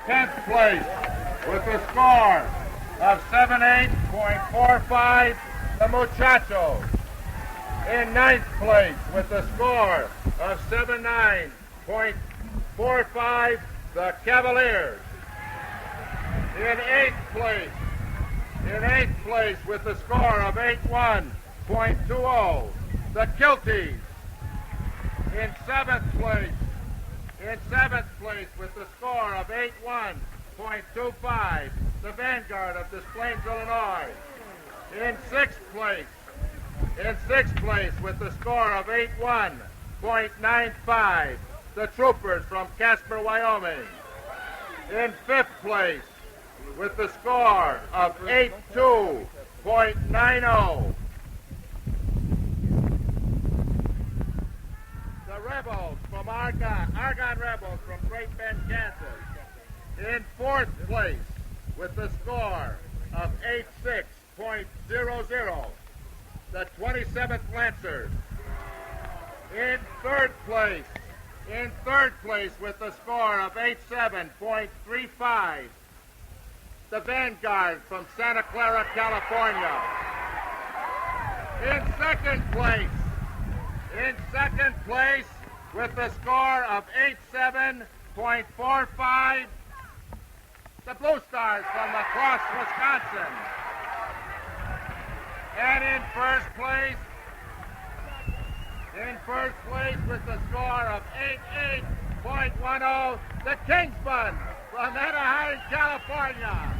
10th place with a score of 78.45, the Muchachos. In 9th place with a score of 79.45, the Cavaliers. In 8th place with a score of 81.20, the Kilties. In 7th place with a score of 81.25, the Vanguard of Des Plaines, Illinois. In 6th place with a score of 81.95, the Troopers from Casper, Wyoming. In 5th place with a score of 82.90, the Rebels from Argonne Rebels from Great Bend, Kansas. In 4th place with a score of 86.00, the 27th Lancers. In third place with a score of 87.35, the Vanguard from Santa Clara, California. In second place with a score of 87.45, the Blue Stars from La Crosse, Wisconsin. And in first place with a score of 88.10, the Kingsmen from Anaheim, California.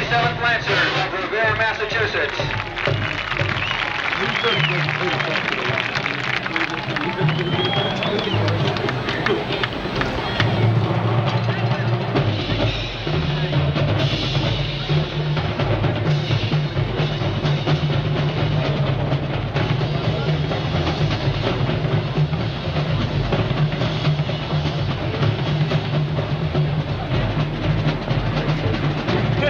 47th Lancers of Revere, Massachusetts.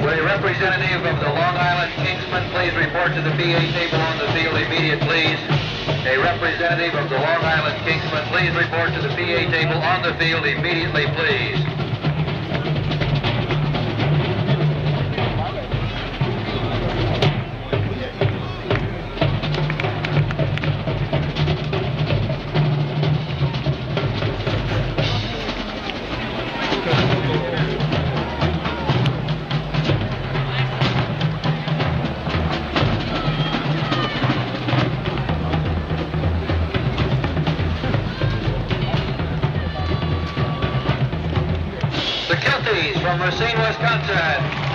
Will a representative of the Long Island Kingsmen please report to the PA table on the field immediate, please? A representative of the Long Island Kingsmen please report to the PA table on the field immediately, please. From Racine, Wisconsin.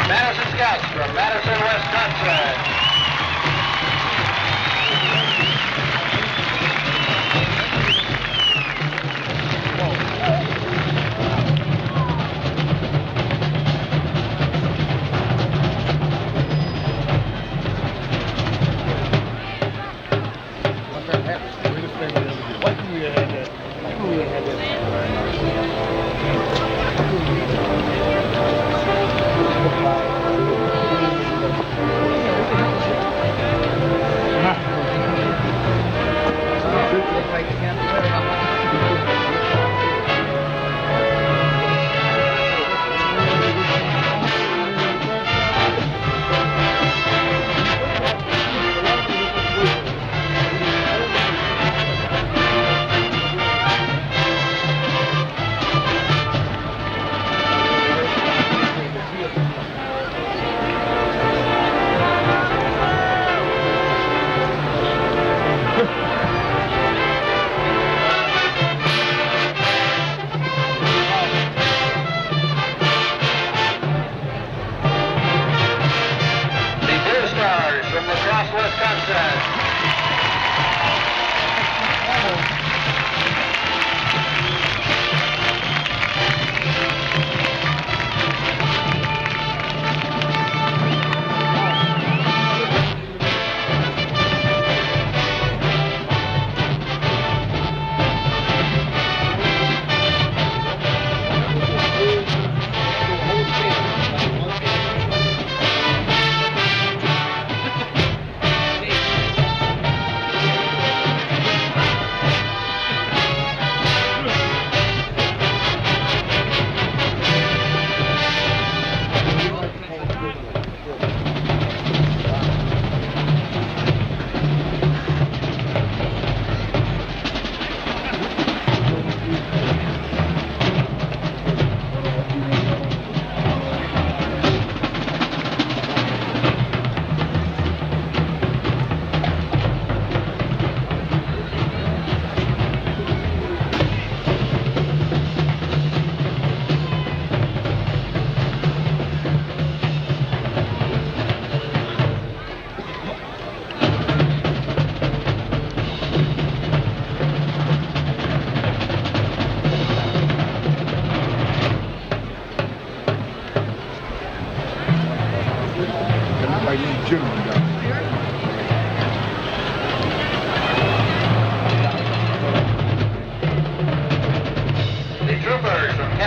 Madison Scouts from Madison, Wisconsin.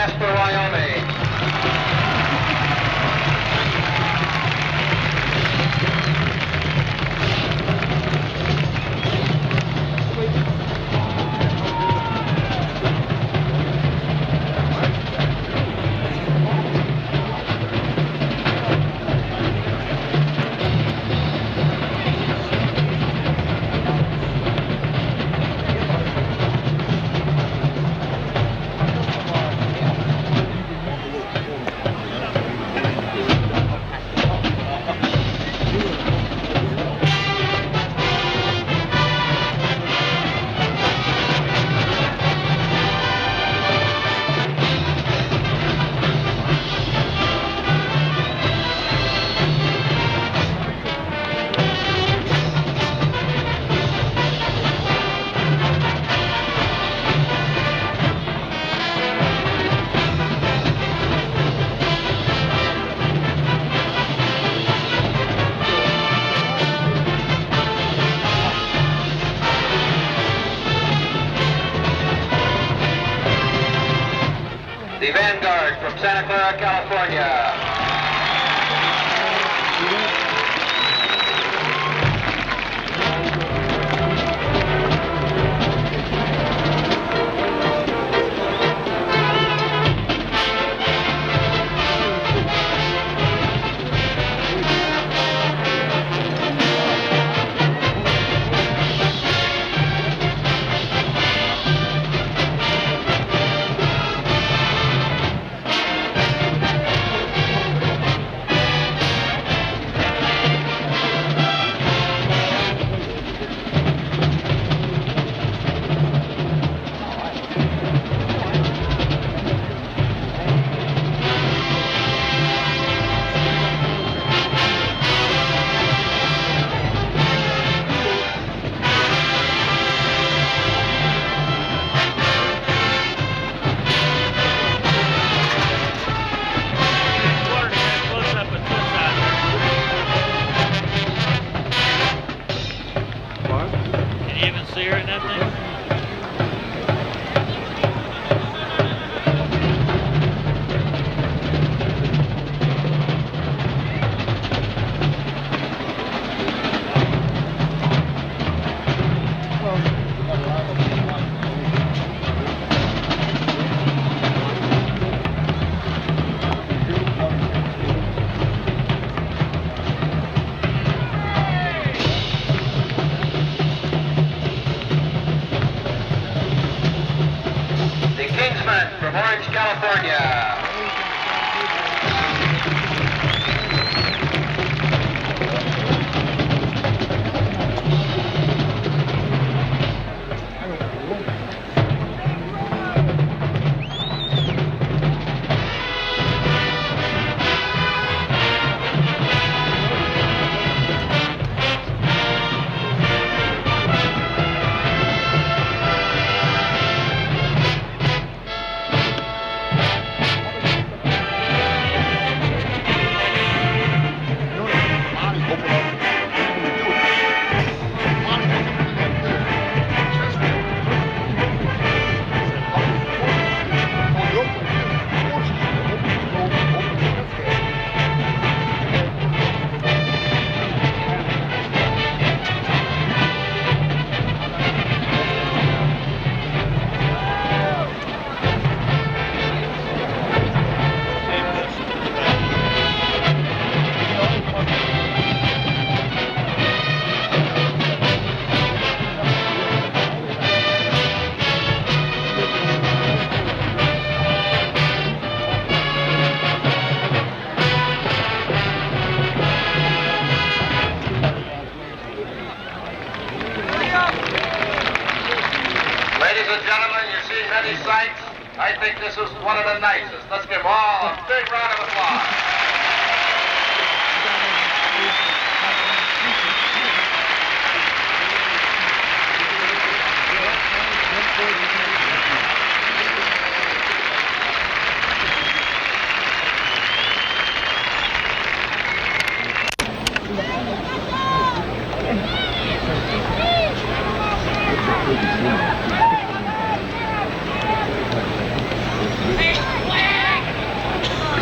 Jasper, Wyoming. The Vanguard from Santa Clara, California. From Orange, California. Ladies and gentlemen, you're seeing many sights. I think this is one of the nicest. Let's give all a big round of applause.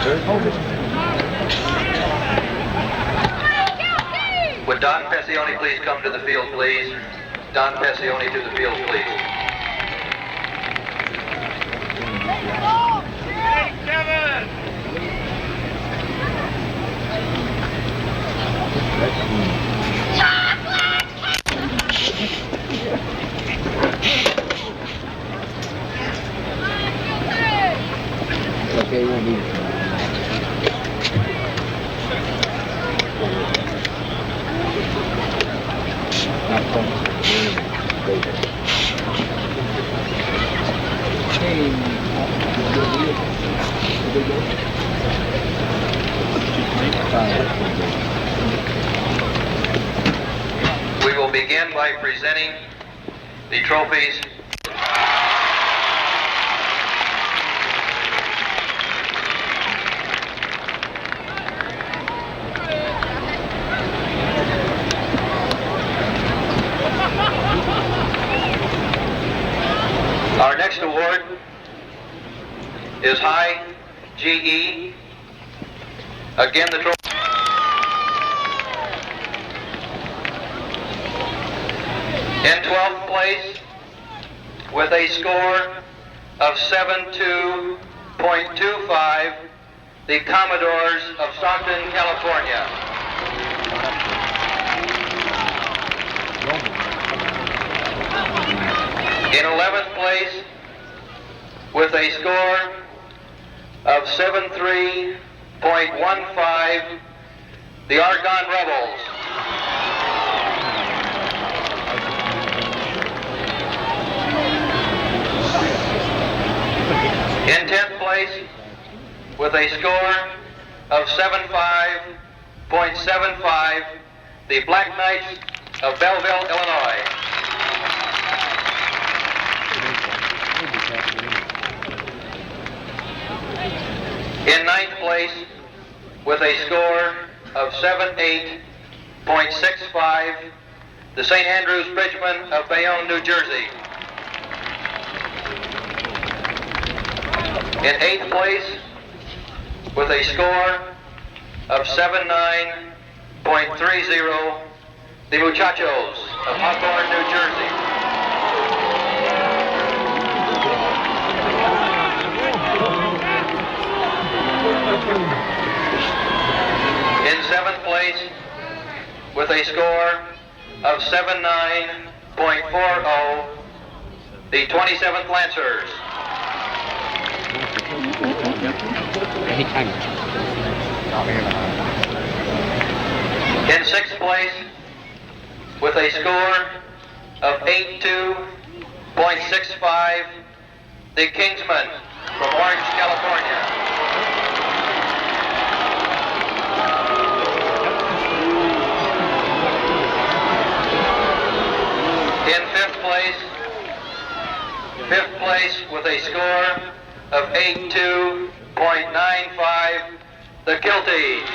Would Don Pessioni please come to the field, please? Don Pessioni to the field, please. Hey, Kevin! Okay, we'll be. We will begin by presenting the trophies. Our next award is High GE. Again, the trophy. In 12th place, with a score of 72.25, the Commodores of Stockton, California. In 11th place, with a score of 73.15, the Argonne Rebels. In 10th place, with a score of 75.75, the Black Knights of Belleville, Illinois. In 9th place, with a score of 78.65, the St. Andrews Bridgemen of Bayonne, New Jersey. In 8th place, with a score of 79.30, the Muchachos of Hawthorne, New Jersey. In 7th place, with a score of 79.40, the 27th Lancers. In 6th place, with a score of 82.65, the Kingsmen from Orange, California. In 5th place, with a score of 82.95, the Kilties.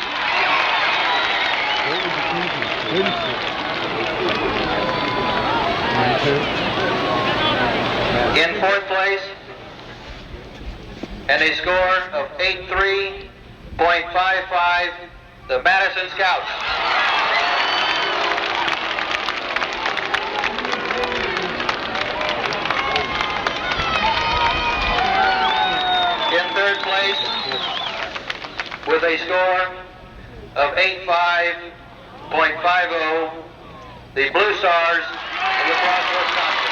In 4th place, and a score of 83.55, the Madison Scouts. In 3rd place, with a score of 85.50, the Blue Stars of La Crosse, Wisconsin.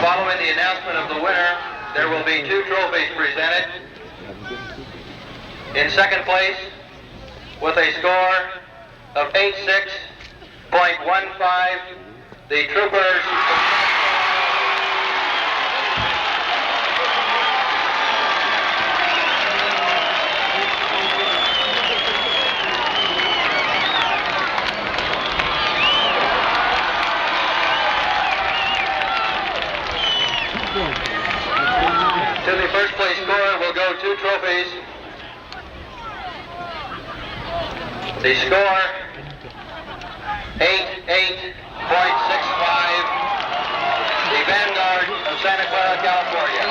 Following the announcement of the winner, there will be 2 trophies presented. In 2nd place, with a score of 86.15, the Troopers. To the first place scorer will go 2 trophies. The score 88.65, the Vanguard of Santa Clara, California.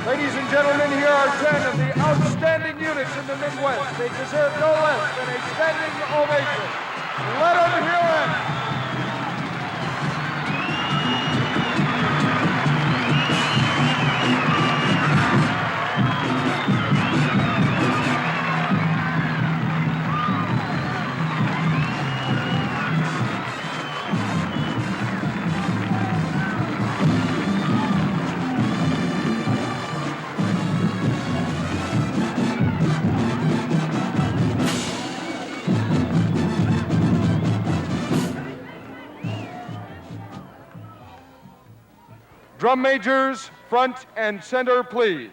Ladies and gentlemen, here are 10 of the outstanding units in the Midwest. They deserve no less than a standing ovation. Let them hear it! Drum majors, front and center, please.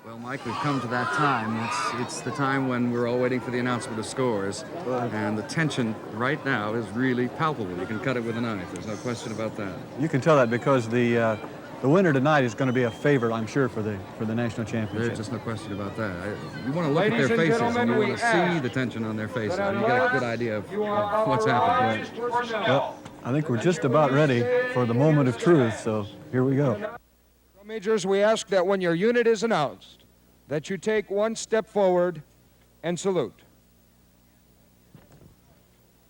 Well, Mike, we've come to that time. It's the time when we're all waiting for the announcement of scores. And the tension right now is really palpable. You can cut it with a knife. There's no question about that. You can tell that because the winner tonight is going to be a favorite, I'm sure, for the national championship. There's just no question about that. You want to look at their faces and you want to see the tension on their faces. And you get a good idea of what's happening. Well, I think we're just about ready for the moment of truth, so here we go. Drum majors, we ask that when your unit is announced, that you take one step forward and salute.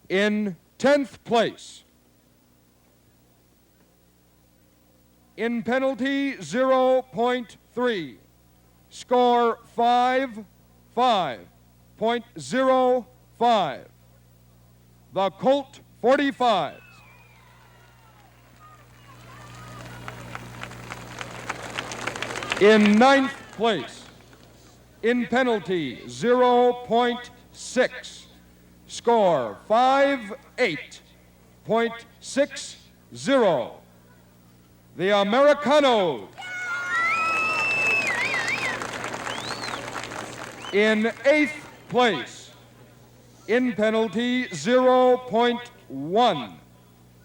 In 10th place, in penalty 0.3, score 5.05, the Colt 45s. In 9th place, in penalty 0.6, score 58.60, the Americanos. In 8th place, in penalty 0.1,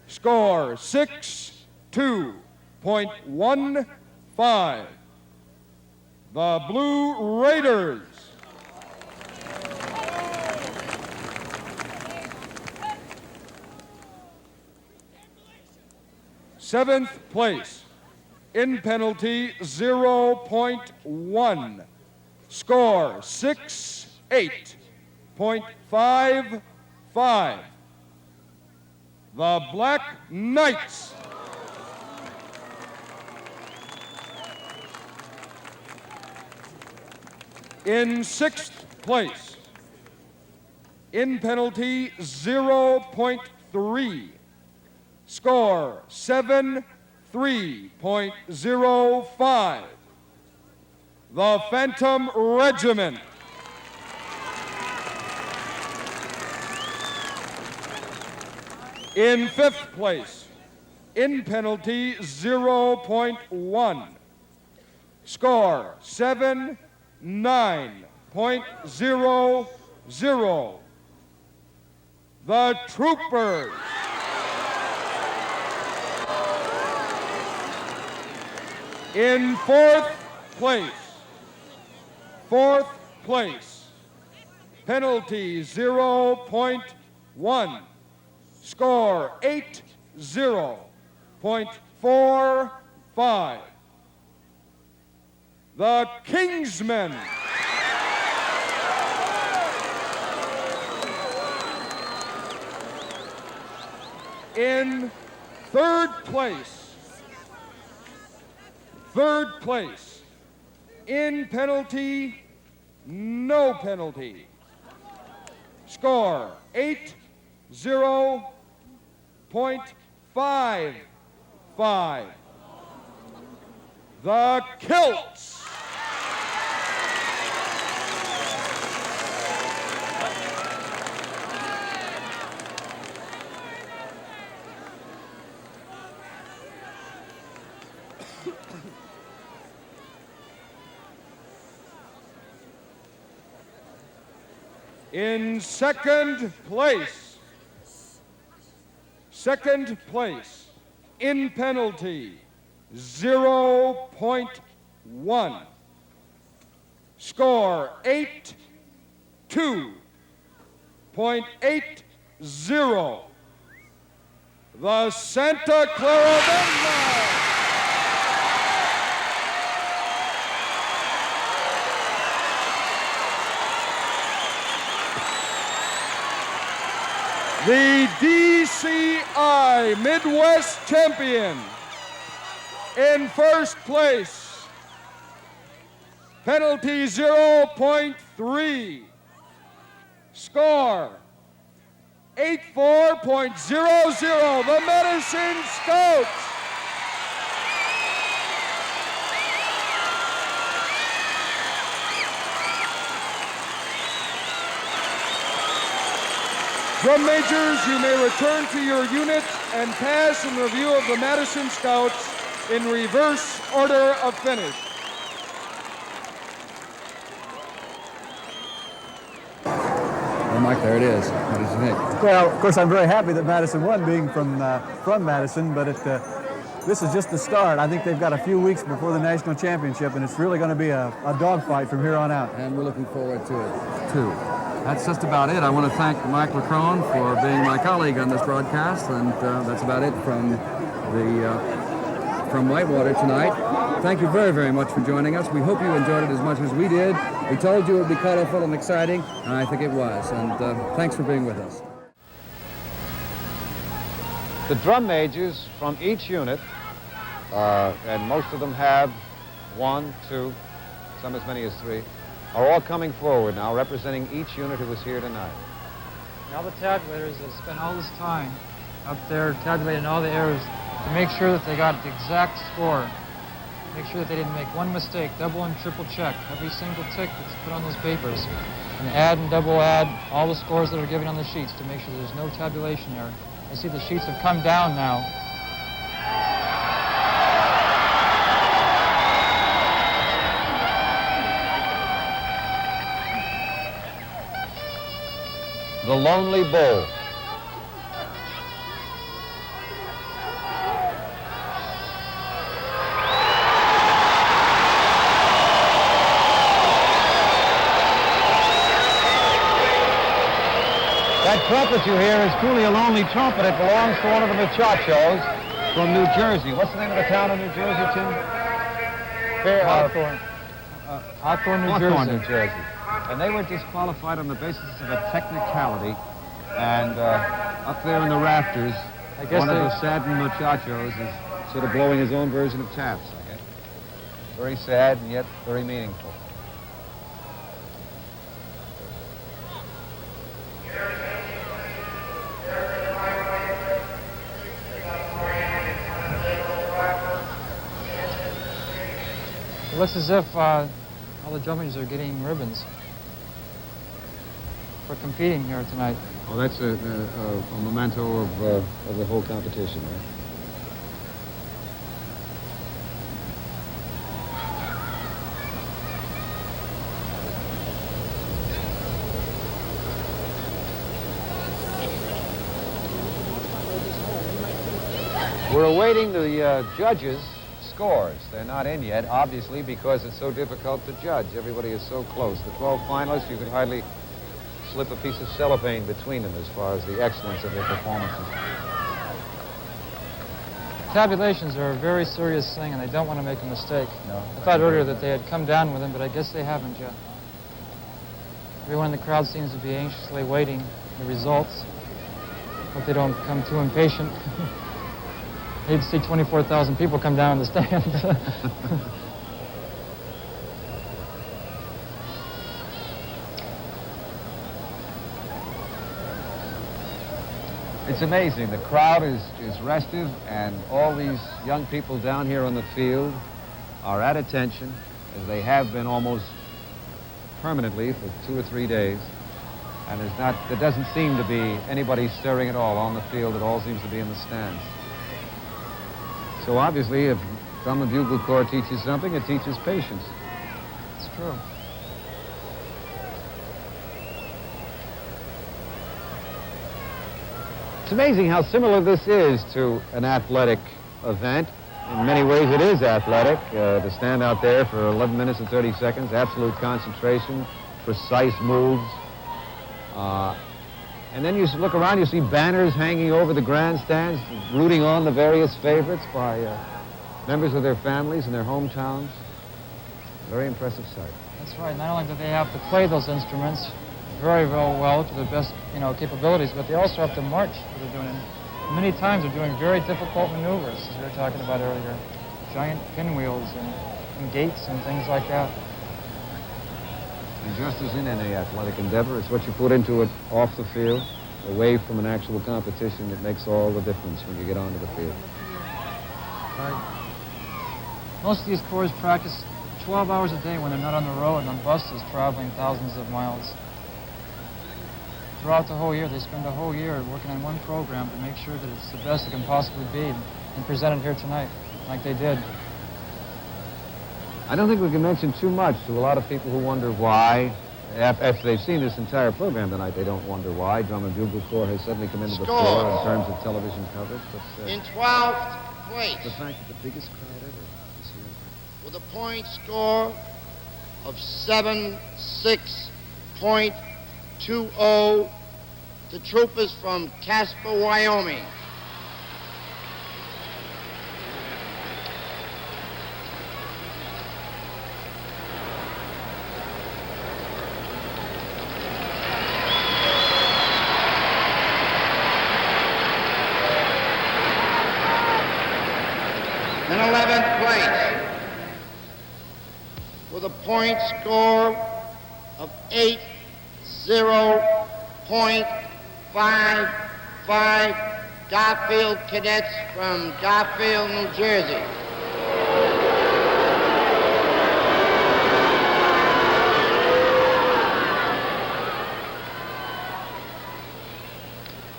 score 62.15, the Blue Raiders. Seventh place, in penalty 0.1, score 68.55, the Black Knights. In 6th place, in penalty 0.3, score 73.05, the Phantom Regiment. In 5th place, in penalty 0.1, score 79.00, the Troopers. In 4th place, penalty 0.1, score 80.45, the Kingsmen. In third place, in penalty, no penalty, score 80.55, the Kilts. In second place, Second place in penalty, 0.1. Score 82.80. The Santa Clara Vendors. The DCI Midwest champion in first place, penalty 0.3, score 84.00, the Madison Scouts. Drum majors, you may return to your unit and pass in review of the Madison Scouts in reverse order of finish. Well, Mike, there it is. What did you think? Well, of course, I'm very happy that Madison won, being from Madison, but this is just the start. I think they've got a few weeks before the national championship, and it's really going to be a dogfight from here on out. And we're looking forward to it, too. That's just about it. I want to thank Mike LaCrone for being my colleague on this broadcast, and that's about it from Whitewater tonight. Thank you very, very much for joining us. We hope you enjoyed it as much as we did. We told you it would be colorful and exciting, and I think it was. And thanks for being with us. The drum majors from each unit, and most of them have 1, 2, some as many as 3, are all coming forward now, representing each unit who was here tonight. Now the tabulators have spent all this time up there tabulating all the errors to make sure that they got the exact score. Make sure that they didn't make one mistake, double and triple check every single tick that's put on those papers, and add and double add all the scores that are given on the sheets to make sure there's no tabulation error. I see the sheets have come down now. The Lonely Bull. That trumpet you hear is truly a lonely trumpet. It belongs to one of the muchachos from New Jersey. What's the name of the town in New Jersey, Tim? Hawthorne. Hawthorne, New Jersey. Hawthorne, New Jersey. And they were disqualified on the basis of a technicality. And up there in the rafters, one of the saddened muchachos is sort of blowing his own version of taps, I guess. Very sad and yet very meaningful. It looks as if all the drummers are getting ribbons for competing here tonight. Oh, that's a memento of the whole competition, right? We're awaiting the judges' scores. They're not in yet, obviously, because it's so difficult to judge. Everybody is so close. The 12 finalists, you could hardly slip a piece of cellophane between them as far as the excellence of their performances. Tabulations are a very serious thing, and they don't want to make a mistake. No. I thought earlier that they had come down with them, but I guess they haven't yet. Everyone in the crowd seems to be anxiously waiting the results. Hope they don't become too impatient. Need to see 24,000 people come down in the stands. It's amazing. The crowd is restive, and all these young people down here on the field are at attention, as they have been almost permanently for 2 or 3 days. And there doesn't seem to be anybody stirring at all on the field. It all seems to be in the stands. So obviously, if drum and bugle corps teaches something, it teaches patience. It's true. It's amazing how similar this is to an athletic event. In many ways, it is athletic. To stand out there for 11 minutes and 30 seconds, absolute concentration, precise moves. And then you look around, you see banners hanging over the grandstands, rooting on the various favorites by members of their families and their hometowns. Very impressive sight. That's right. Not only do they have to play those instruments very, very well to their best, capabilities, but they also have to march what they're doing. And many times they're doing very difficult maneuvers, as we were talking about earlier. Giant pinwheels and gates and things like that. And just as in any athletic endeavor, it's what you put into it off the field, away from an actual competition, that makes all the difference when you get onto the field. Right. Most of these corps practice 12 hours a day when they're not on the road and on buses traveling thousands of miles. Throughout the whole year, they spend a whole year working on one program to make sure that it's the best it can possibly be and present it here tonight, like they did. I don't think we can mention too much to a lot of people who wonder why. After they've seen this entire program tonight, they don't wonder why. Drum and Bugle Corps has suddenly come into the fore in terms of television coverage. But, in 12th place, the fact that the biggest crowd ever is here. with a point score of 76.20, the troopers from Casper, Wyoming. In 11th place, with a point score of 80.55, Garfield Cadets from Garfield, New Jersey.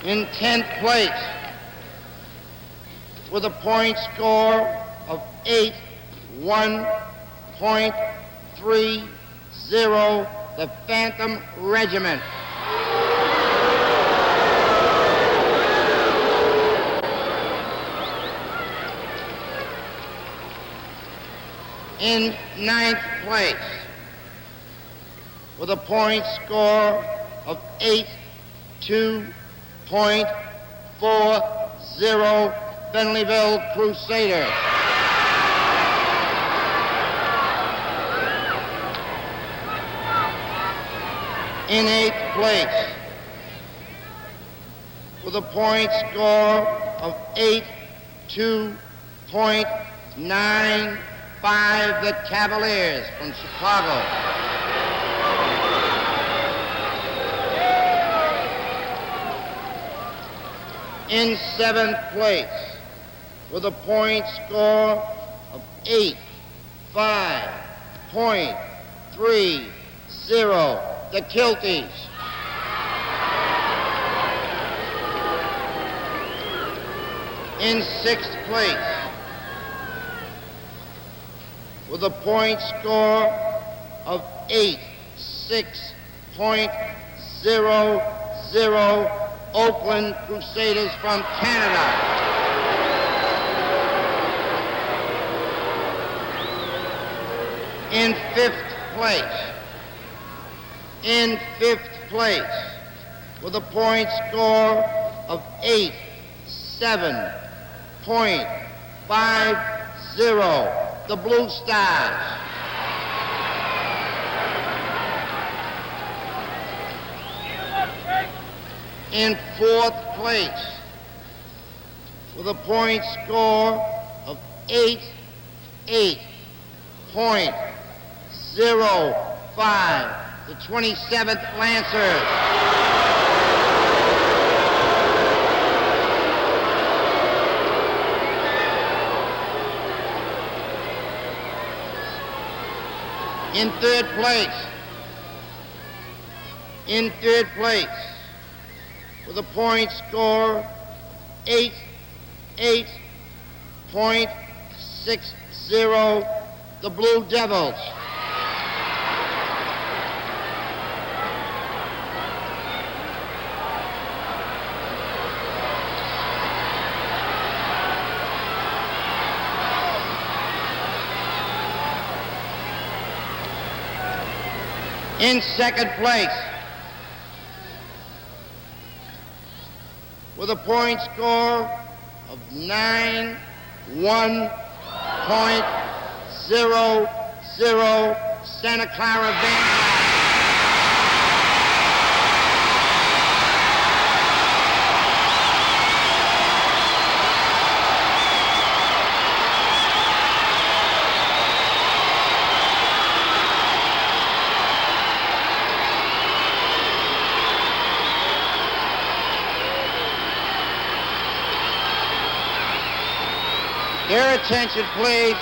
In 10th place, with a point score of 81.30, the Phantom Regiment. In 9th place, with a point score of 82.40, Bentleyville Crusaders. In 8th place, with a point score of 82.95, the Cavaliers from Chicago. In 7th place, with a point score of 85.30, the Kilties. In 6th place, with a point score of 86.00, Oakland Crusaders from Canada. In 5th place, with a point score of 87.50, the Blue Stars. In 4th place, with a point score of 88.05, the 27th Lancers. In third place, with a point score 88.60, the Blue Devils. In second place, with a point score of 91.00, Santa Clara Vanguard. Your attention, please.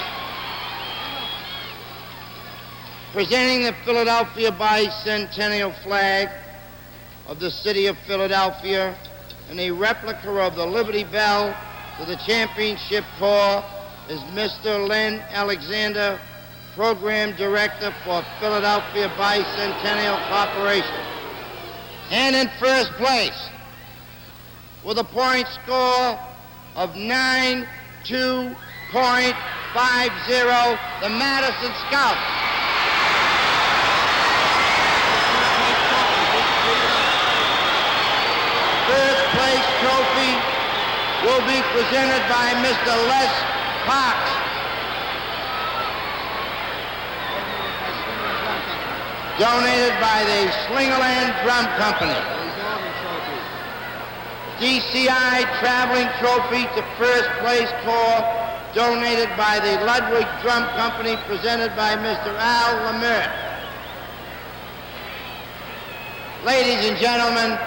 Presenting the Philadelphia Bicentennial flag of the city of Philadelphia and a replica of the Liberty Bell to the championship corps is Mr. Len Alexander, Program Director for Philadelphia Bicentennial Corporation. And in first place, with a point score of 92.50, the Madison Scouts. First place trophy will be presented by Mr. Les Cox. Donated by the Slingerland Drum Company. DCI Traveling Trophy to First Place Corps, donated by the Ludwig Drum Company, presented by Mr. Al Lemert. Ladies and gentlemen,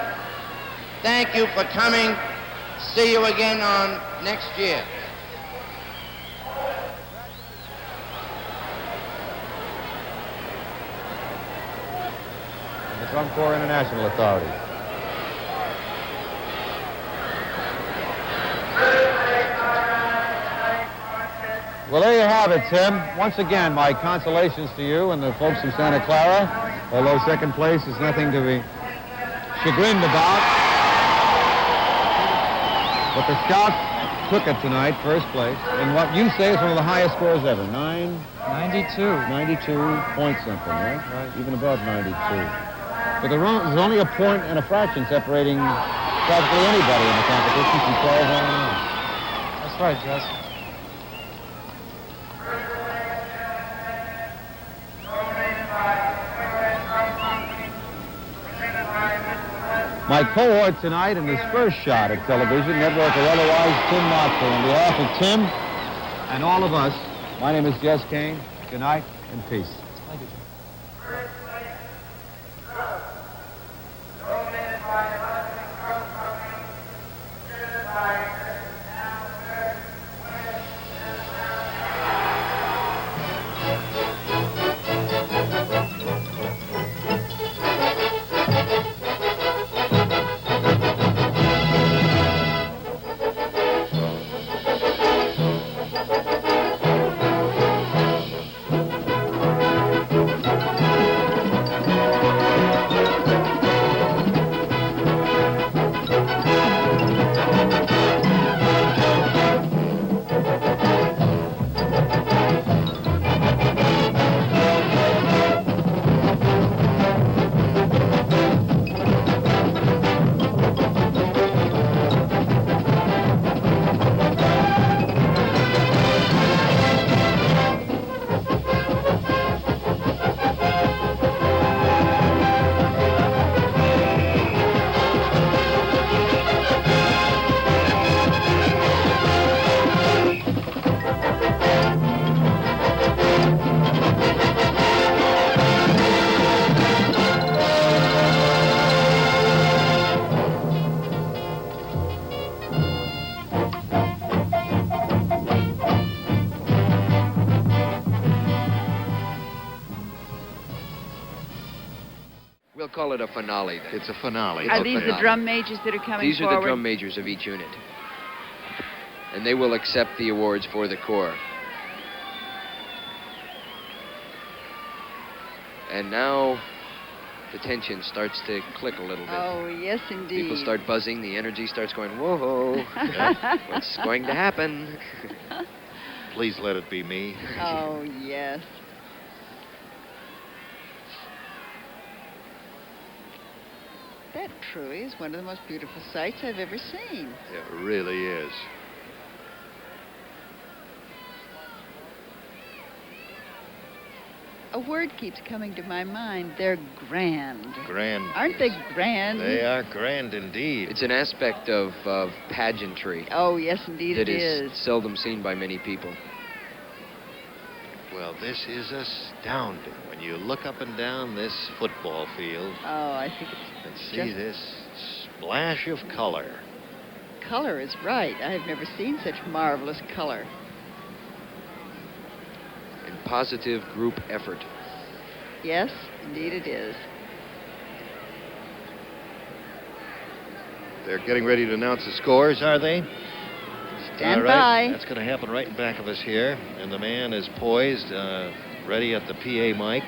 thank you for coming. See you again on next year. The Drum Corps International Authority. Well, there you have it, Tim. Once again, my consolations to you and the folks from Santa Clara, although second place is nothing to be chagrined about. But the Scouts took it tonight, first place, in what you say is one of the highest scores ever. 92 point something, right? Right. Even above 92. But there's only a point and a fraction separating practically anybody in the competition from 12 on. That's right, Jess. My cohort tonight in his first shot at television, network or otherwise, Tim Moxley. On behalf of Tim and all of us, my name is Jess Kane. Good night and peace. Thank you, Jim. We'll call it a finale then. It's a finale. Are these the drum majors that are coming These forward? are the drum majors of each unit. And they will accept the awards for the Corps. And now the tension starts to click a little bit. Oh, yes, indeed. People start buzzing. The energy starts going, whoa, what's going to happen? Please let it be me. Oh, yes. That truly is one of the most beautiful sights I've ever seen. It really is. A word keeps coming to my mind. They're grand. Grand. Aren't they grand? They are grand indeed. It's an aspect of pageantry Oh, yes, indeed that it is is. seldom seen by many people. Well, this is astounding. When you look up and down this football field Oh, I think and it's see just... this splash of color. Color is right. I have never seen such marvelous color. And positive group effort. Yes, indeed it is. They're getting ready to announce the scores, are they? Stand All right. by. That's going to happen right in back of us here. And the man is poised, ready at the PA mic.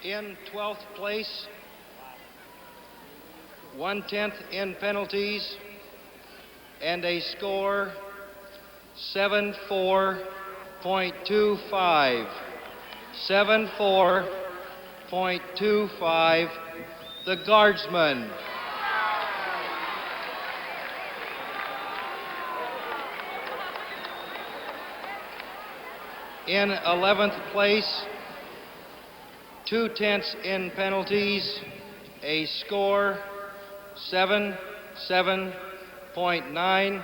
In 12th place, 1/10 in penalties, and a score 74.25. 74.25, the Guardsman. In 11th place, 2/10 in penalties, a score 77.90.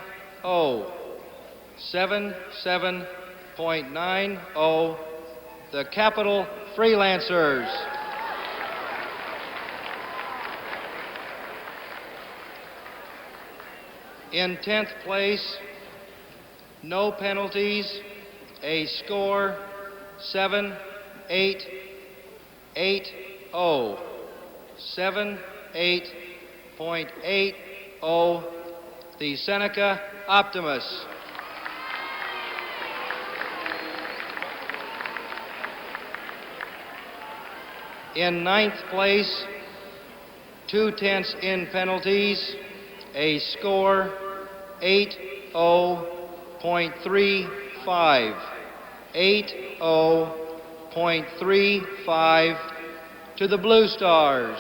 77.90, the Capital Freelancers. In 10th place, no penalties, a score 7880. 78.80, the Seneca Optimus. In 9th place, 2/10 in penalties, a score 80.35. 80.35 to the Blue Stars.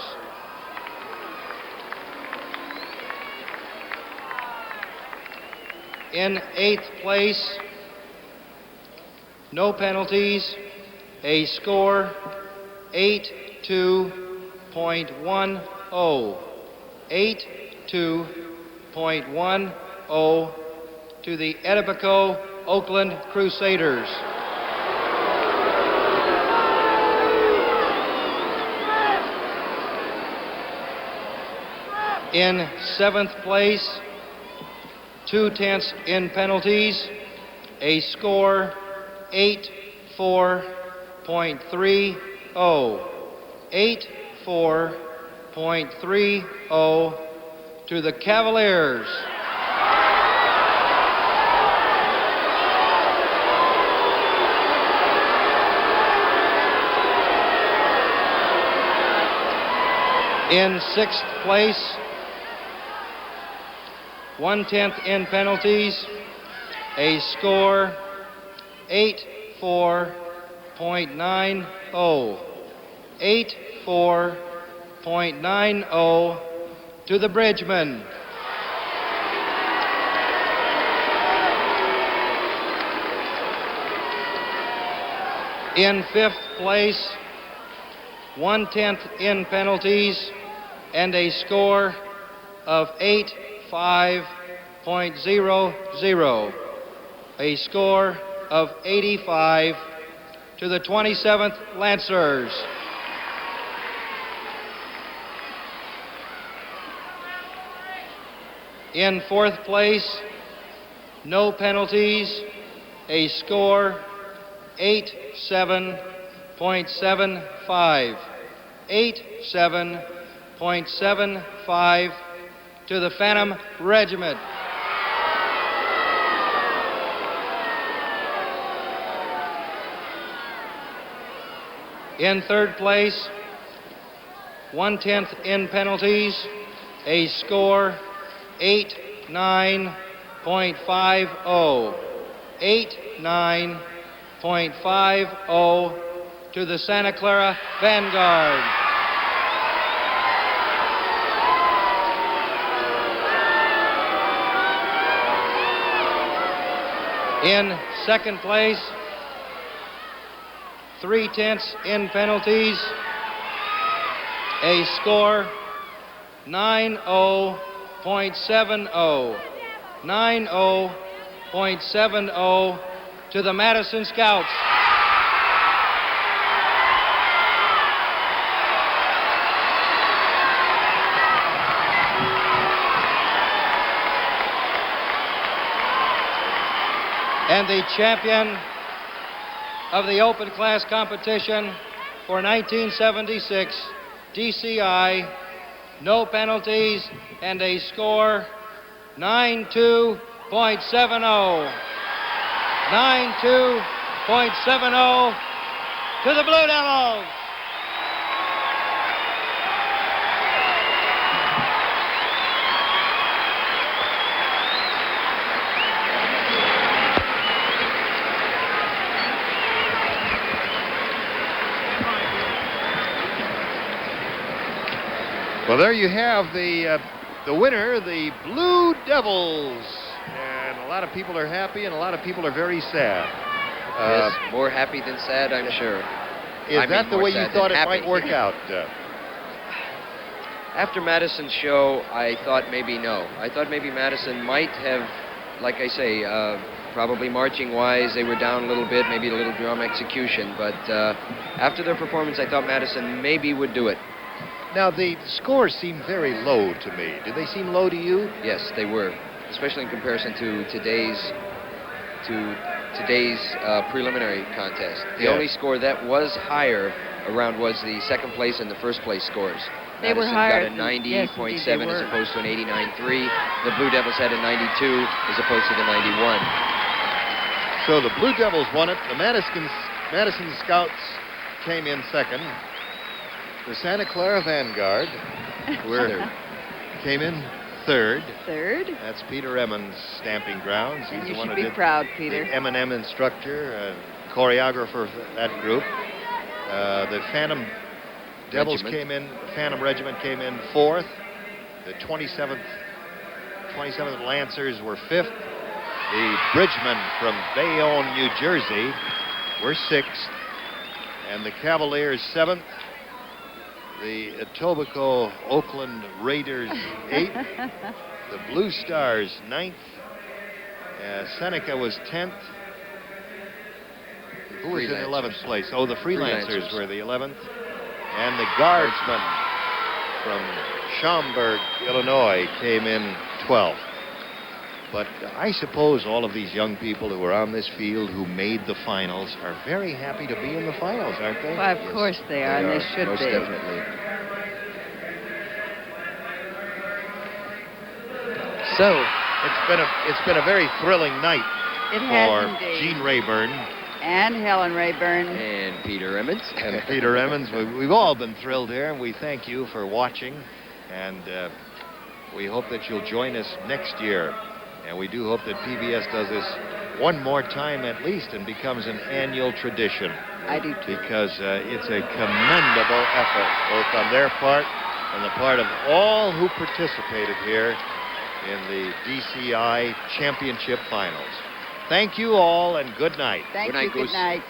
In 8th place, no penalties, a score 82.10. 82.10 to the Etobicoke Oakland Crusaders. In 7th place, 2/10 in penalties, a score 84.30. 84.30 to the Cavaliers. In 6th place, 1/10 in penalties, a score 84.90. 84.90 to the Bridgemen. In 5th place, 1/10 in penalties, and a score of 85.00. A score of 85 to the 27th Lancers. In 4th place, no penalties, a score 87.75. 87.75 to the Phantom Regiment. In 3rd place, 1/10 in penalties, a score 89.50. 89.50 to the Santa Clara Vanguard. In second place, 3/10 in penalties, a score 90.70. 90.70 to the Madison Scouts. And the champion of the open class competition for 1976, DCI, no penalties, and a score 92.70. 92.70 to the Blue Devils. Well, there you have the winner, the Blue Devils. And a lot of people are happy and a lot of people are very sad. Yes, more happy than sad, I'm sure. Is that the way you thought it might work out? After Madison's show, I thought maybe no. I thought maybe Madison might have, like I say, probably marching-wise, they were down a little bit, maybe a little drum execution. But after their performance, I thought Madison maybe would do it. Now, the scores seem very low to me. Did they seem low to you? Yes, they were, especially in comparison to today's preliminary contest. The only score that was higher around was the second place and the first place scores. They were Madison higher. got a 90.7 as opposed to an 89.3. The Blue Devils had a 92 as opposed to the 91. So the Blue Devils won it. The Madison Scouts came in second. The Santa Clara Vanguard came in third. Third? That's Peter Emmons' stamping grounds. And He's you the one should who be did proud, Peter. the M&M instructor, choreographer for that group. The Phantom Devils came in, Phantom Regiment came in fourth. The 27th Lancers were fifth. The Bridgemen from Bayonne, New Jersey were sixth. And the Cavaliers seventh. The Etobicoke Oakland Raiders, 8th. The Blue Stars, 9th. Seneca was 10th. Who was in 11th place? Oh, the Freelancers were the 11th. And the Guardsmen from Schaumburg, Illinois, came in 12th. But I suppose all of these young people who are on this field who made the finals are very happy to be in the finals, aren't they? Well, of course they are, and they should most be. Definitely. So it's been a very thrilling night for Gene Rayburn and Helen Rayburn and Peter Emmons. And Peter Emmons. We've all been thrilled here, and we thank you for watching. And we hope that you'll join us next year. And we do hope that PBS does this one more time at least and becomes an annual tradition. I do too. Because it's a commendable effort, both on their part and the part of all who participated here in the DCI Championship Finals. Thank you all, and good night. Thank you, good night.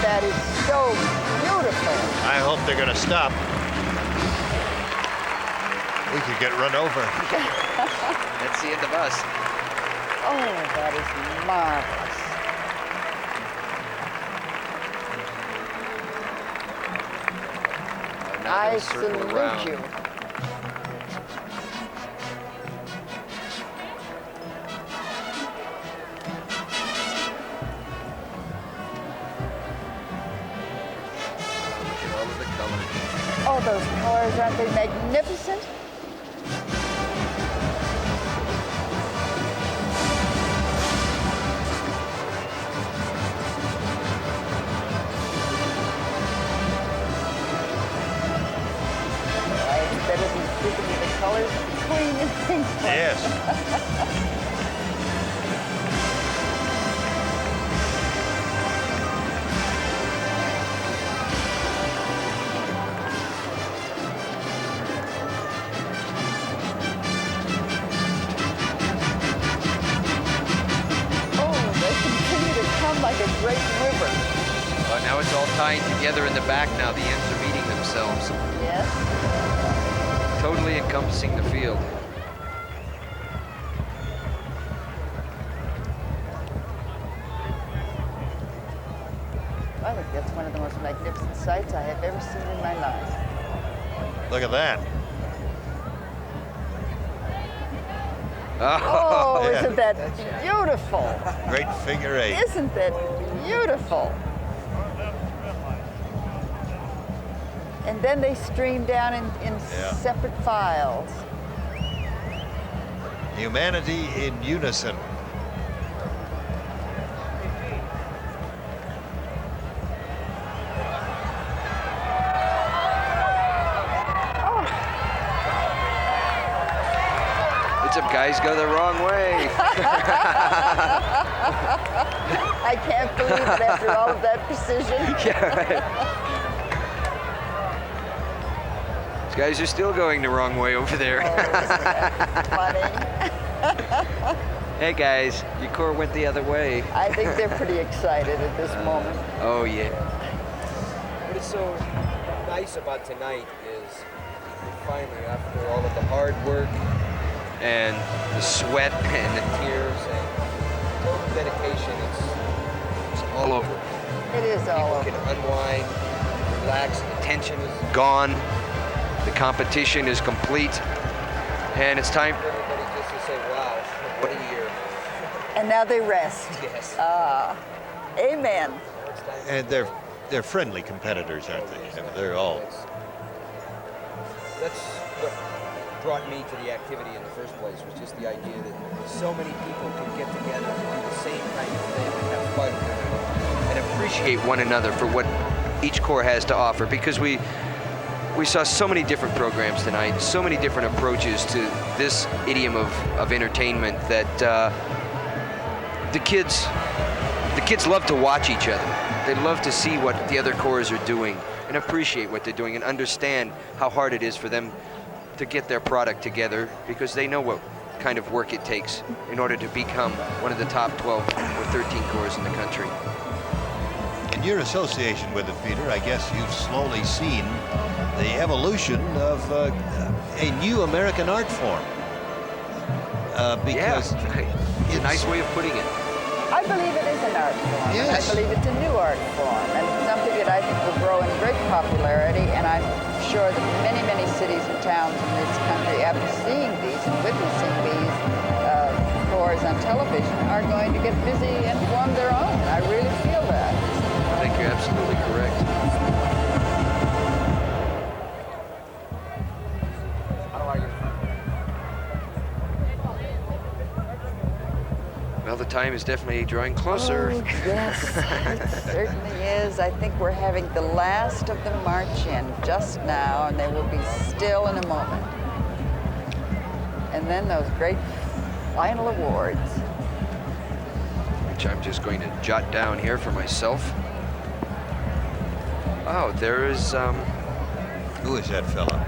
That is so beautiful. I hope they're going to stop. We could get run over. That's the end of us. Oh, that is marvelous. I salute you. Look at all of the colors. Oh, those colors, aren't they magnificent? Better than speaking of the colors, green and pink. Yes. Oh, they continue to come like a great river. But now it's all tying together in the back now. The ends are meeting themselves. Yes. Totally encompassing the field. I think that's one of the most magnificent sights I have ever seen in my life. Look at that. Oh, yeah. Isn't that beautiful? Great figure eight. Isn't that beautiful? And then they stream down in separate files. Humanity in unison. Some guys go the wrong way. I can't believe it after all of that precision. Yeah, right. These guys are still going the wrong way over there. Funny. Hey guys, your core went the other way. I think they're pretty excited at this moment. Oh yeah. What is so nice about tonight is finally, after all of the hard work and the sweat and the tears and total dedication, it's all over. It is all over. People can unwind, relax, the tension is gone, the competition is complete, and it's time for everybody just to say, wow, what a year. And now they rest. Yes. Amen. And they're friendly competitors, aren't they? I mean, they're all. That's what brought me to the activity in the first place, was just the idea that so many people can get together and do the same kind of thing and have fun and appreciate one another for what each corps has to offer, because we saw so many different programs tonight, so many different approaches to this idiom of entertainment that the kids love to watch each other. They love to see what the other corps are doing and appreciate what they're doing and understand how hard it is for them to get their product together, because they know what kind of work it takes in order to become one of the top 12 or 13 corps in the country. In your association with it, Peter, I guess you've slowly seen the evolution of a new American art form. Because it's a nice way of putting it. I believe it is an art form. Yes. And I believe it's a new art form, and it's something that I think will grow in great popularity, and I'm sure that many, many cities and towns in this country, after seeing these and witnessing these corps on television, are going to get busy and form their own. I really feel that. I think you're absolutely correct. Well, the time is definitely drawing closer. Oh, yes, it certainly is. I think we're having the last of the march in just now, and they will be still in a moment. And then those great final awards. Which I'm just going to jot down here for myself. Oh, there is, Who is that fella?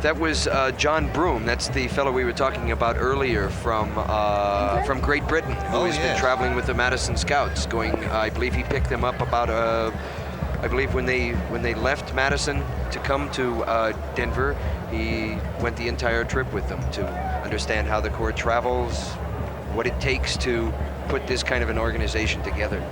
That was John Broom. That's the fellow we were talking about earlier from Great Britain, who has been traveling with the Madison Scouts. I believe he picked them up about I believe when they left Madison to come to Denver, he went the entire trip with them to understand how the Corps travels, what it takes to put this kind of an organization together.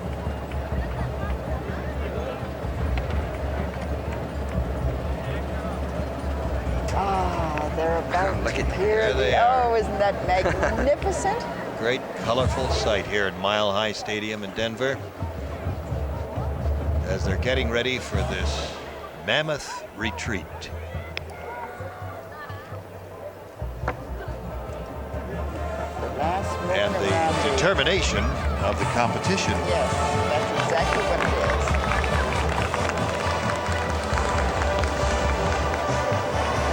They're about Look to at hear they the, are. oh, isn't that magnificent? Great, colorful sight here at Mile High Stadium in Denver as they're getting ready for this mammoth retreat. And the determination of the competition. Yes, that's exactly what it is.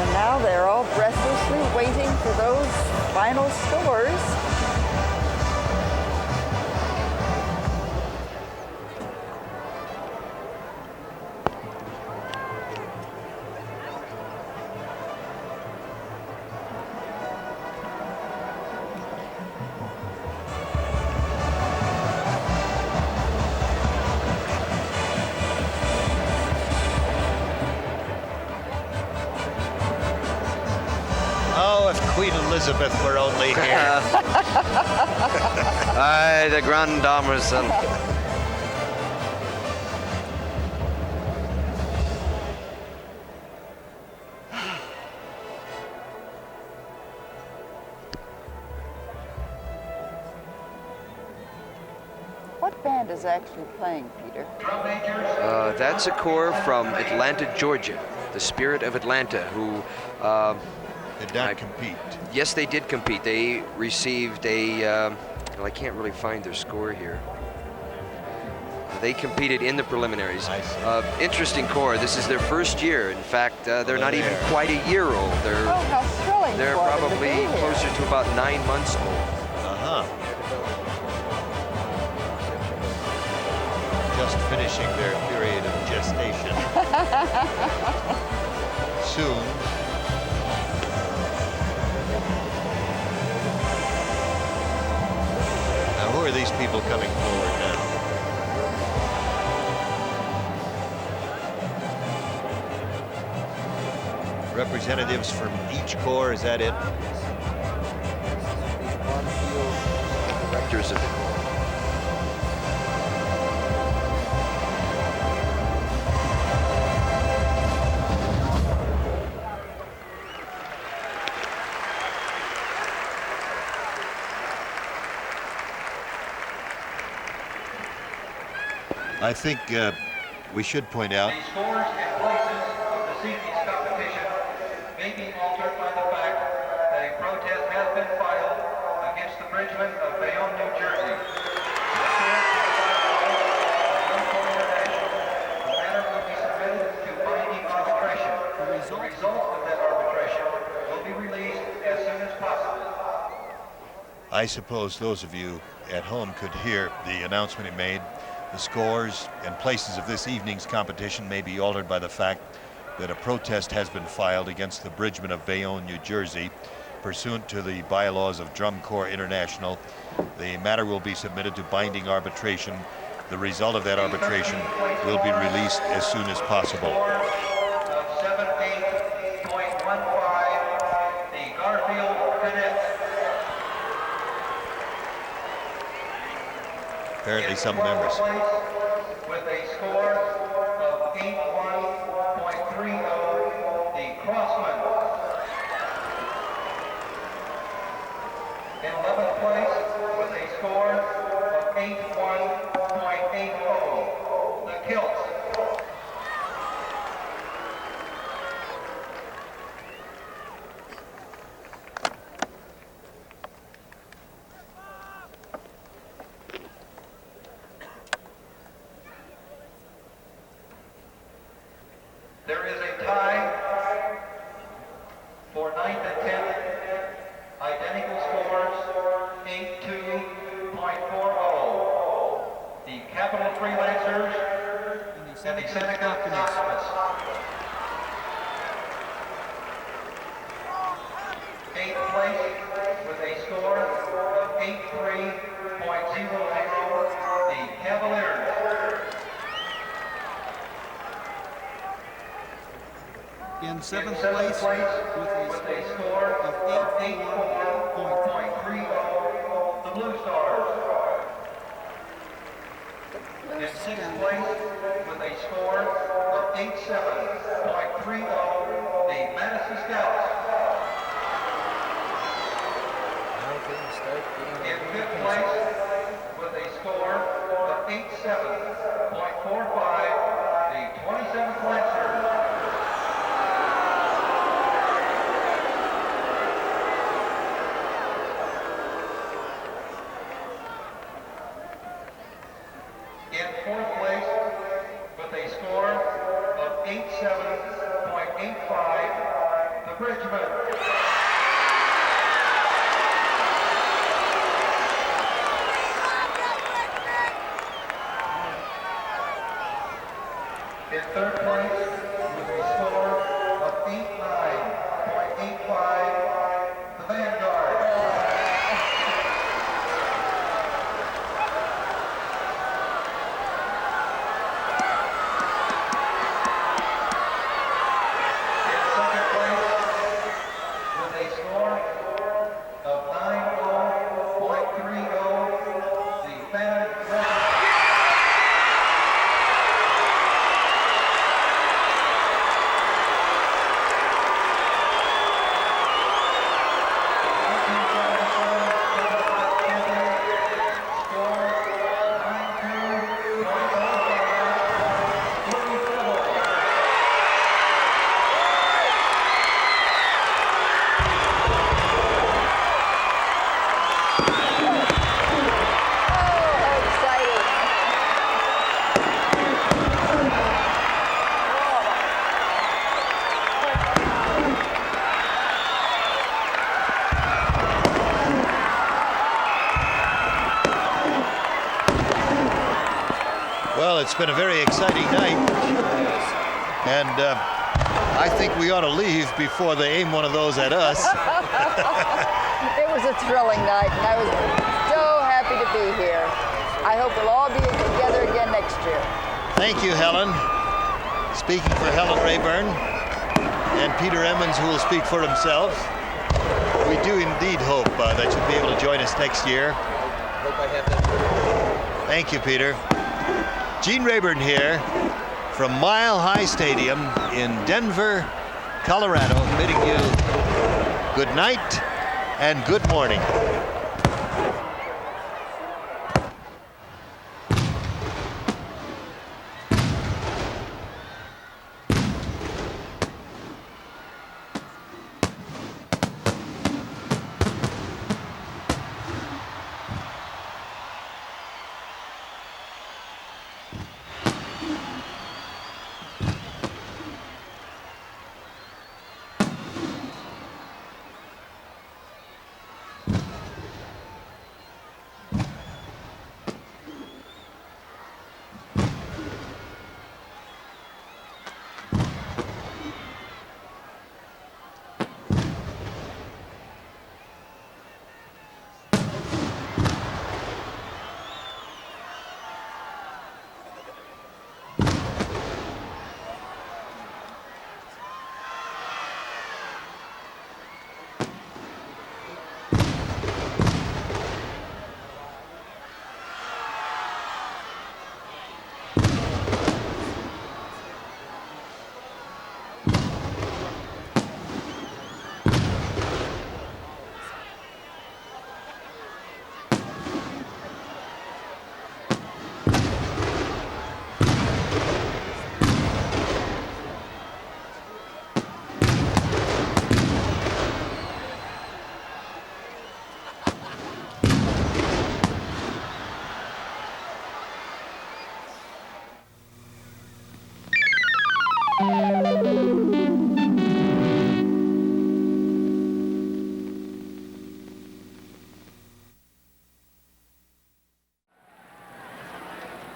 And now they're all breathlessly waiting for those final scores. Oh, if Queen Elizabeth were only here. Aye, the Grand Dame herself. What band is actually playing, Peter? That's a corps from Atlanta, Georgia, the Spirit of Atlanta, who did not compete. Yes, they did compete. They received a, well, I can't really find their score here. They competed in the preliminaries. Interesting corps. This is their first year. In fact, they're not even quite a year old. They're how thrilling they're for them to probably be here. closer to about 9 months old. Just finishing their period of gestation. Soon. Now, who are these people coming forward now? Representatives from each corps, is that it? Directors of the corps. I think we should point out The scores and places of this evening's competition may be altered by the fact that a protest has been filed against the bridgemen of Bayonne, New Jersey. The matter will be submitted to binding arbitration. The result of that arbitration will be released as soon as possible. I suppose those of you at home could hear the announcement he made. The scores and places of this evening's competition may be altered by the fact that a protest has been filed against the bridgemen of Bayonne, New Jersey, pursuant to the bylaws of Drum Corps International. The matter will be submitted to binding arbitration. The result of that arbitration will be released as soon as possible. Of 78.15, the Garfield Cadets. Apparently some members. With a score of 81.30, the Crossmen. In 11th place, with a score of 81.80, the Kilts. There is a tie for 9th and 10th, identical scores, 82.40. The Capital Freelancers and the Seneca Optimists. place with a score of 83.00, the Cavaliers. In seventh place with a score of 84.30, the Blue Stars. In sixth place with a score of 87.30, the Madison Scouts. In fifth place with a score of 87.45, the 27th Lancers. In fourth place with a score of 87.85, the Bridgemen. In third place with a score of 89.85, the Vanguard. In second place with a score of 90.30, the Fannin Red. Well, it's been a very exciting night, and I think we ought to leave before they aim one of those at us. It was a thrilling night, and I was so happy to be here. I hope we'll all be together again next year. Thank you, Helen. Speaking for Helen Rayburn and Peter Emmons, who will speak for himself, we do indeed hope that you'll be able to join us next year. Hope I have that. Thank you, Peter. Gene Rayburn here from Mile High Stadium in Denver, Colorado, bidding you good night and good morning.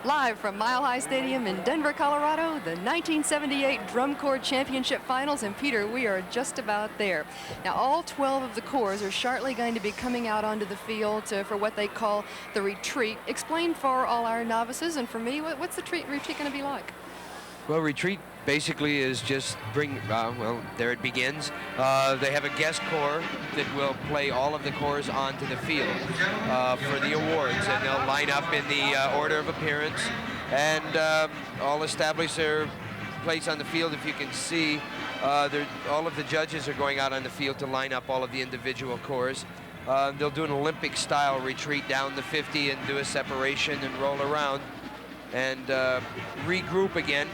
Live from Mile High Stadium in Denver, Colorado, the 1978 Drum Corps Championship Finals. And Peter, we are just about there. Now, all 12 of the corps are shortly going to be coming out onto the field for what they call the retreat. Explain for all our novices and for me, what's the retreat going to be like? Well, retreat basically is just well, there it begins. They have a guest corps that will play all of the corps onto the field for the awards, and they'll line up in the order of appearance and all establish their place on the field. If you can see, all of the judges are going out on the field to line up all of the individual corps. They'll do an Olympic-style retreat down the 50 and do a separation and roll around and regroup again.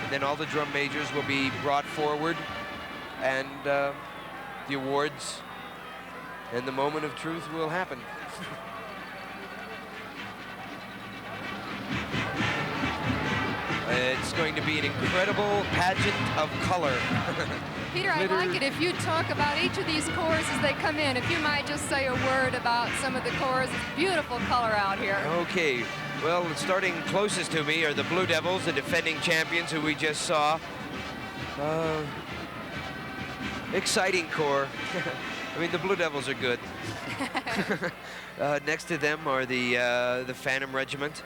And then all the drum majors will be brought forward, and the awards and the moment of truth will happen. It's going to be an incredible pageant of color. Peter, I'd like it if you talk about each of these corps as they come in. If you might just say a word about some of the corps. It's beautiful color out here. Okay. Well, starting closest to me are the Blue Devils, the defending champions who we just saw. Exciting corps. I mean, the Blue Devils are good. Next to them are the Phantom Regiment,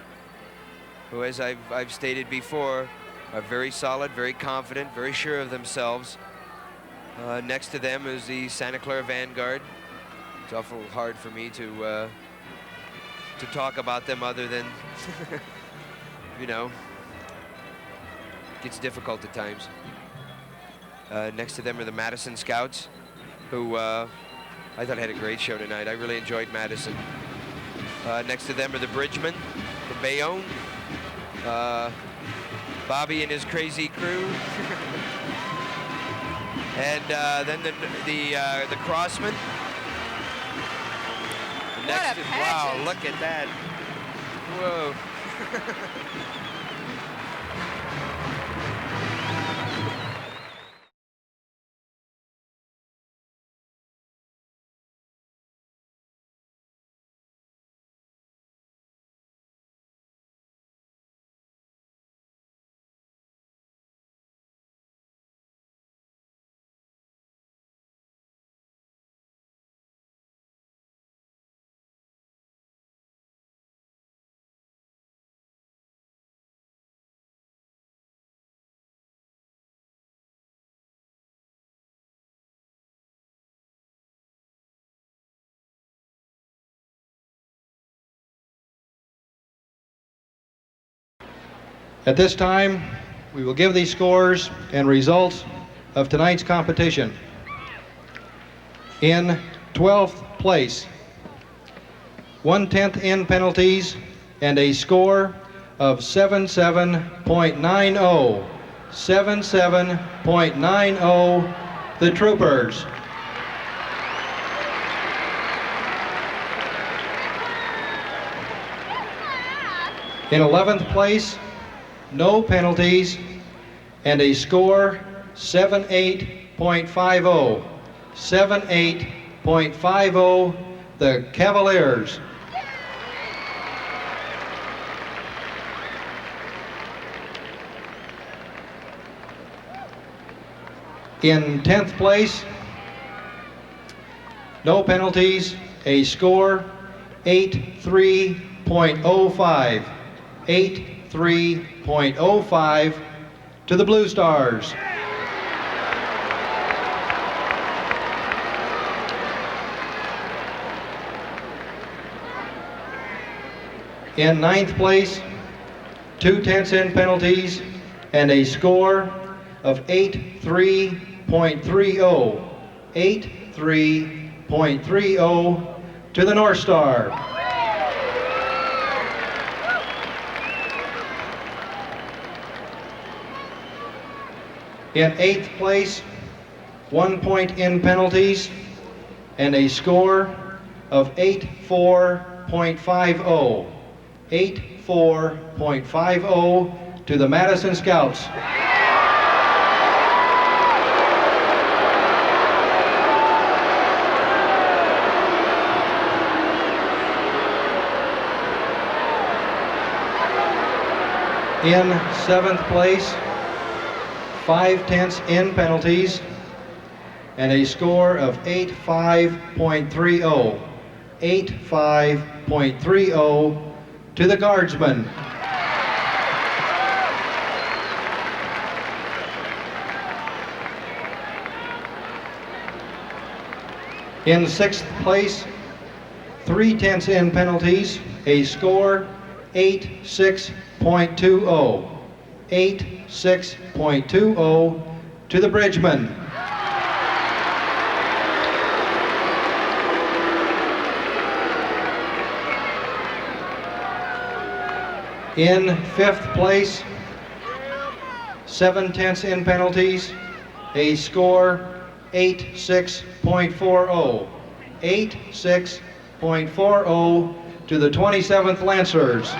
who, as I've stated before, are very solid, very confident, very sure of themselves. Next to them is the Santa Clara Vanguard. It's awful hard for me to talk about them other than, you know, gets difficult at times. Next to them are the Madison Scouts, who I thought had a great show tonight. I really enjoyed Madison. Next to them are the Bridgemen from Bayonne. Bobby and his crazy crew. And then the Crossmen. Wow, look at that. Whoa. At this time, we will give the scores and results of tonight's competition. In 12th place, 1/10 in penalties and a score of 77.90. 77.90, the Troopers. In 11th place, no penalties, and a score 78.50. 78.50, the Cavaliers. In 10th place, no penalties, a score 83.05. 83.05 to the Blue Stars. In 9th place, 2/10 in penalties and a score of 83.30. 83.30 to the North Star. In 8th place, 1 point in penalties and a score of 84.50. 84.50 to the Madison Scouts. In 7th place, 5/10 in penalties, and a score of 85.30. 85.30 to the guardsman. In 6th place, 3/10 in penalties, a score 86.20. 86.20 to the bridgeman. In 5th place, 7/10 in penalties, a score 86.40. 86.40 to the 27th Lancers.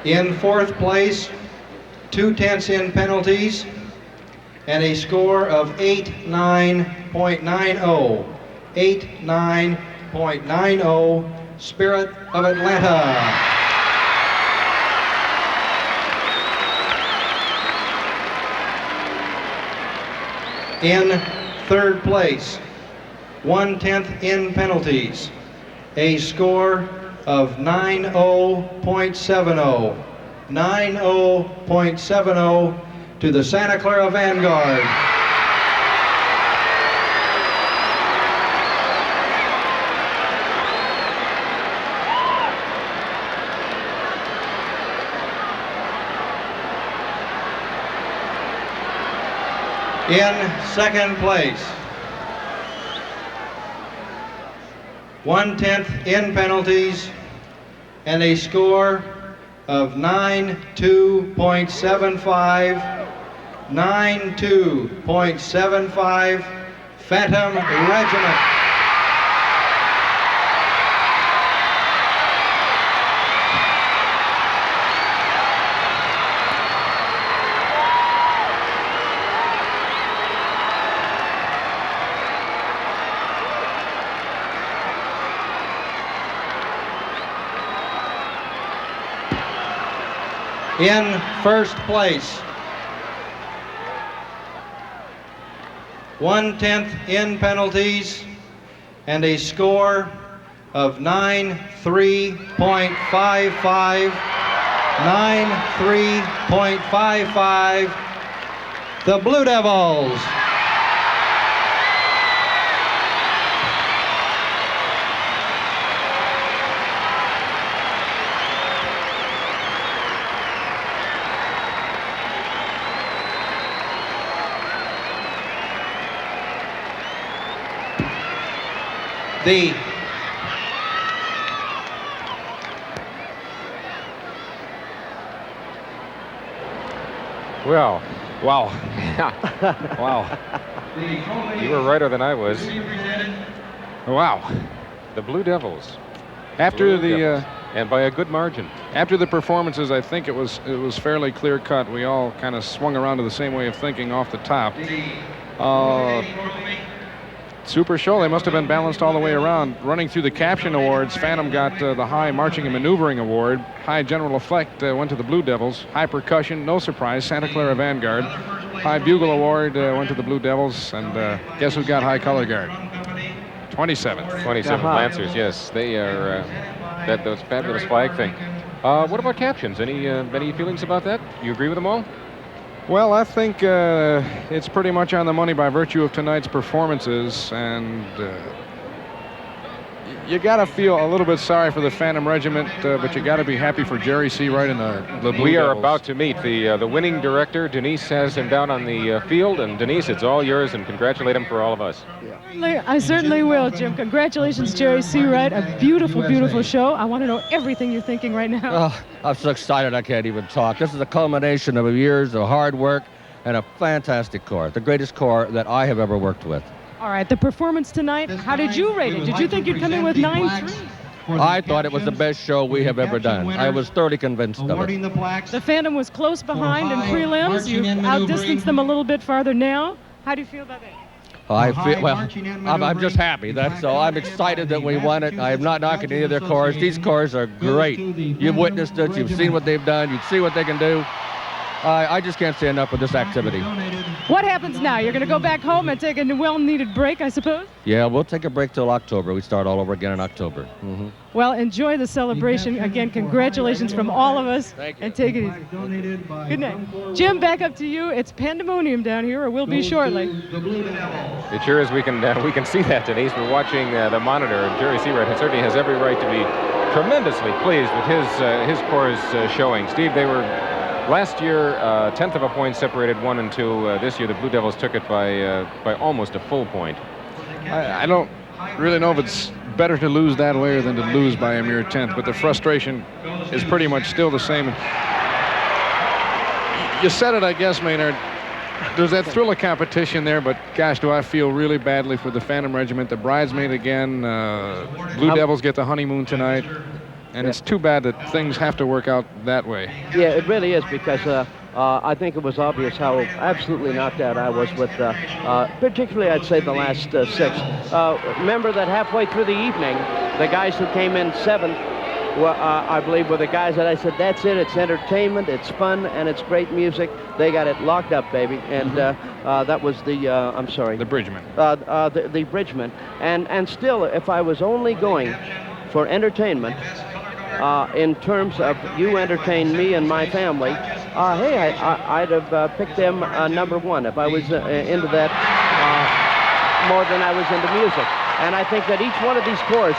In 4th place, 2/10 in penalties, and a score of 89.90. 89.90, Spirit of Atlanta. In 3rd place, 1/10 in penalties, a score of 90.70. 90.70 to the Santa Clara Vanguard. In 2nd place, 1/10 in penalties, and a score of 92.75. 92.75, Phantom Regiment. In 1st place, 1/10 in penalties, and a score of 93.55. 93.55, the Blue Devils. Well, wow. Wow. You were righter than I was. Wow. The Blue Devils. After and by a good margin. After the performances, I think it was fairly clear cut. We all kind of swung around to the same way of thinking off the top. Super show. They must have been balanced all the way around. Running through the caption awards, Phantom got the high marching and maneuvering award. High general effect went to the Blue Devils. High percussion, no surprise, Santa Clara Vanguard. High bugle award went to the Blue Devils. And guess who got high color guard? 27th. 27th Lancers, yes. They are those fabulous flag thing. What about captions? Any feelings about that? You agree with them all? Well, I think it's pretty much on the money by virtue of tonight's performances, and you got to feel a little bit sorry for the Phantom Regiment, but you got to be happy for Jerry C. Wright and the Blue We are Devils. about to meet the winning director. Denise has him down on the field, and Denise, it's all yours, and congratulate him for all of us. I certainly will, Jim. Congratulations, Jerry C. Wright. A beautiful, beautiful show. I want to know everything you're thinking right now. Oh, I'm so excited I can't even talk. This is a culmination of years of hard work and a fantastic corps, the greatest corps that I have ever worked with. All right, the performance tonight, how did you rate it? Did you think you'd come in with 9-3? I thought it was the best show we have ever done. I was thoroughly convinced of it. The Phantom was close behind in prelims. You outdistanced them a little bit farther now. How do you feel about that? I feel, well, I'm just happy. That's all. I'm excited that we won it. I'm not knocking any of their cars. These cars are great. You've witnessed it. You've seen what they've done. You see what they can do. I just can't say enough with this activity. What happens now? You're going to go back home and take a well-needed break, I suppose? Yeah, we'll take a break till October. We start all over again in October. Well, enjoy the celebration. Again, congratulations from all of us. Thank you. And take it easy. Good night. Jim, back up to you. It's pandemonium down here, or will be shortly. It sure is. We can see that, Denise. We're watching the monitor. Jerry Seawright certainly has every right to be tremendously pleased with his corps showing. Steve, they were last year 1/10 of a point separated 1 and 2. This year, the Blue Devils took it by almost a full point. I don't really know if it's better to lose that way than to lose by a mere 1/10, but the frustration is pretty much still the same. You said it, I guess, Maynard. There's that thrill of competition there, but gosh, do I feel really badly for the Phantom Regiment, the bridesmaid again. Blue Devils get the honeymoon tonight, and it's too bad that things have to work out that way. Yeah, it really is, because I think it was obvious how absolutely knocked out I was with, particularly I'd say the last 6. Remember that halfway through the evening, the guys who came in 7th, I believe, were the guys that I said, that's it, it's entertainment, it's fun, and it's great music. They got it locked up, baby. And that was the, I'm sorry. The Bridgeman. The Bridgeman. And still, if I was only going for entertainment, in terms of you entertain me and my family, hey, I'd have picked them #1 if I was into that more than I was into music. And I think that each one of these corps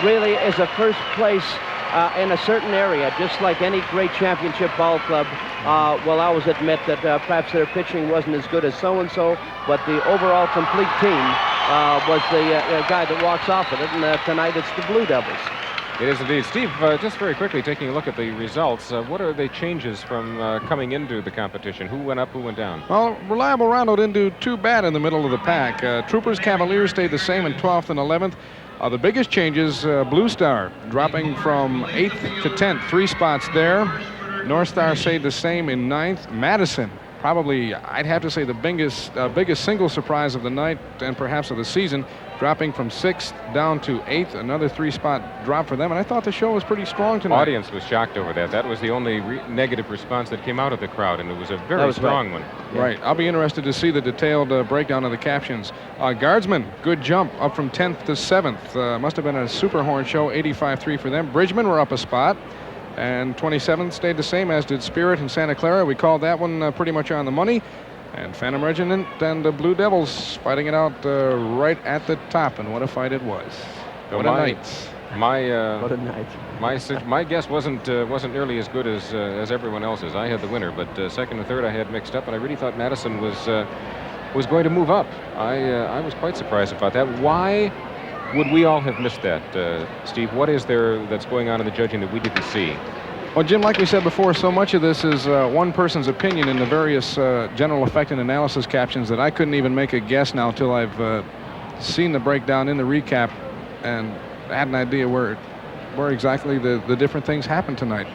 really is a first place in a certain area, just like any great championship ball club will always admit that perhaps their pitching wasn't as good as so-and-so, but the overall complete team was the guy that walks off with it, and tonight it's the Blue Devils. It is indeed. Steve, just very quickly, taking a look at the results, what are the changes from coming into the competition? Who went up, who went down? Well, Reliable Rondo didn't do too bad in the middle of the pack. Troopers Cavaliers stayed the same in 12th and 11th. The biggest changes, Blue Star dropping from 8th to 10th, 3 spots there. North Star stayed the same in 9th. Madison, probably, I'd have to say, the biggest single surprise of the night and perhaps of the season, dropping from 6th down to 8th, another 3-spot drop for them. And I thought the show was pretty strong tonight. Audience was shocked over that. That was the only negative response that came out of the crowd, and it was a very strong one. Right. I'll be interested to see the detailed breakdown of the captions. Guardsmen, good jump, up from 10th to 7th. Must have been a super horn show, 85-3 for them. Bridgemen were up a spot, and 27th stayed the same, as did Spirit and Santa Clara. We called that one pretty much on the money. And Phantom Regiment and the Blue Devils fighting it out right at the top, and what a fight it was. What a night. What a night. My guess wasn't nearly as good as everyone else's. I had the winner, but 2nd and 3rd I had mixed up, and I really thought Madison was going to move up. I was quite surprised about that. Why would we all have missed that, Steve? What is there that's going on in the judging that we didn't see? Well, Jim, like we said before, so much of this is one person's opinion in the various general effect and analysis captions that I couldn't even make a guess now until I've seen the breakdown in the recap and had an idea where exactly the different things happened tonight.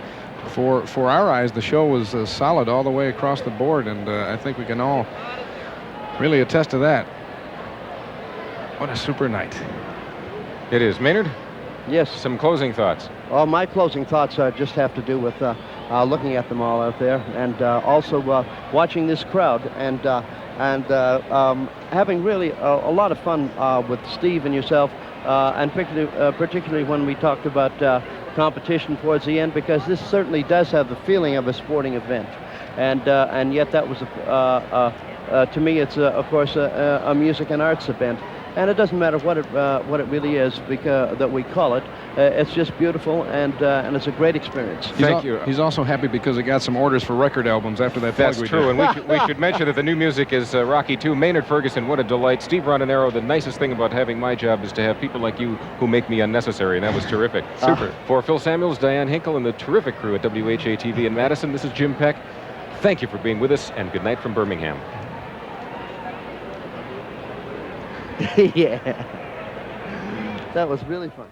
For our eyes, the show was solid all the way across the board, and I think we can all really attest to that. What a super night. It is. Maynard? Yes. Some closing thoughts. Well, my closing thoughts just have to do with looking at them all out there, and also watching this crowd, and having really a lot of fun with Steve and yourself, and particularly when we talked about competition towards the end, because this certainly does have the feeling of a sporting event, and yet that was to me it's of course a music and arts event. And it doesn't matter what it really is, because that we call it. It's just beautiful, and it's a great experience. Thank you. He's also happy because he got some orders for record albums after that. That's true, and we should mention that the new music is Rocky 2. Maynard Ferguson, what a delight. Steve Rondinero, the nicest thing about having my job is to have people like you who make me unnecessary, and that was terrific. Super. For Phil Samuels, Diane Hinkle, and the terrific crew at WHA-TV in Madison, this is Jim Peck. Thank you for being with us, and good night from Birmingham. Yeah, that was really fun.